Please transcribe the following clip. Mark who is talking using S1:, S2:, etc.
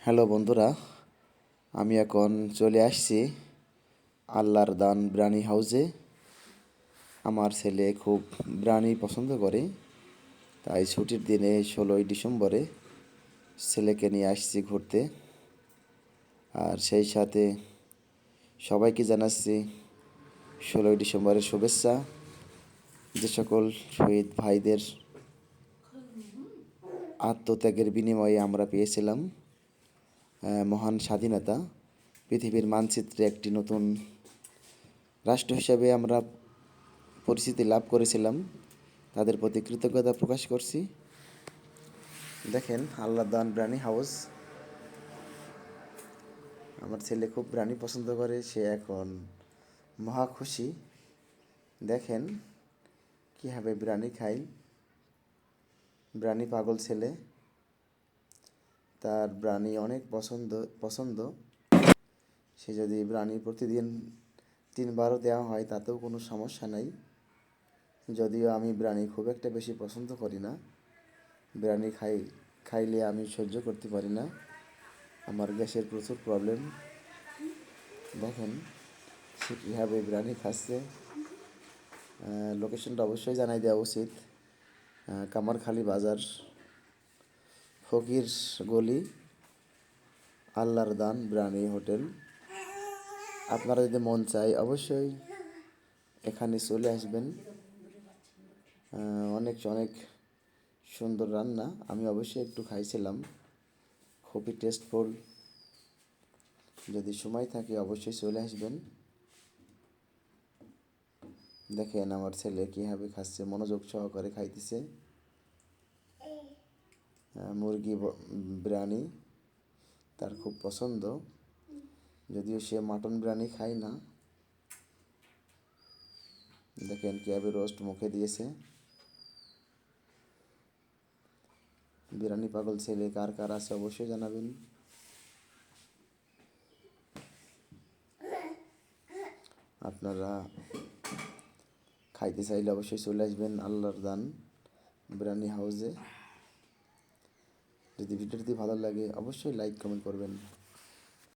S1: Hello বন্ধুরা, আমি এখন চলে আসছি আল্লাহর দান বিরিয়ানি হাউসে। আমার ছেলে খুব বিরিয়ানি পছন্দ করে, তাই ছুটির দিনে 16ই ডিসেম্বরে ছেলেকে নিয়ে আসছি ঘুরতে। আর সেই সাথে সবাইকে জানাচ্ছি 16ই ডিসেম্বরের শুভেচ্ছা। যে সকল শহীদ ভাইদের আত্মত্যাগের বিনিময়ে আমরা পেয়েছিলাম মহান স্বাধীনতা, পৃথিবীর মানচিত্রে একটি নতুন রাষ্ট্র হিসাবে আমরা পরিচিতি লাভ করেছিলাম, তাদের প্রতি কৃতজ্ঞতা প্রকাশ করছি। দেখেন আল্লাহর দান বিরিয়ানি হাউস। আমার ছেলে খুব বিরিয়ানি পছন্দ করে, সে এখন মহা খুশি। দেখেন কীভাবে বিরিয়ানি খাই, বিরিয়ানি পাগল ছেলে, তার বিরিয়ানি অনেক পছন্দ। সে যদি বিরিয়ানি প্রতিদিন 3বারও দেওয়া হয় তাতেও কোনো সমস্যা নাই। যদিও আমি বিরিয়ানি খুব একটা বেশি পছন্দ করি না, বিরিয়ানি খাইলে আমি সহ্য করতে পারি না, আমার গ্যাসের প্রচুর প্রবলেম। দেখেন সে কীভাবে বিরিয়ানি খাচ্ছে। লোকেশনটা অবশ্যই জানাই দেওয়া উচিত। কামারখালী বাজার, ফকির গলি, আল্লাহর দান বিরিয়ানি হোটেল। আপনারা যদি মন চায় অবশ্যই এখানে চলে আসবেন। অনেক অনেক সুন্দর রান্না, আমি অবশ্যই একটু খাইছিলাম, খুবই টেস্টফুল। যদি সময় থাকে অবশ্যই চলে আসবেন। দেখেন আমার ছেলে কীভাবে খাচ্ছে, মনোযোগ সহকারে খাইতেছে। মুরগি বিরিয়ানি তার খুব পছন্দ, যদিও সে মাটন বিরিয়ানি খায় না। দেখেন কীভাবে রোস্ট মুখে দিয়েছে। বিরিয়ানি পাগল ছেলে কার কার আছে অবশ্যই জানাবেন। আপনারা খাইতে চাইলে অবশ্যই চলে আসবেন আল্লাহর দান বিরিয়ানি হাউসে। যদি ভিডিওটি ভালো লাগে অবশ্যই লাইক কমেন্ট করবেন।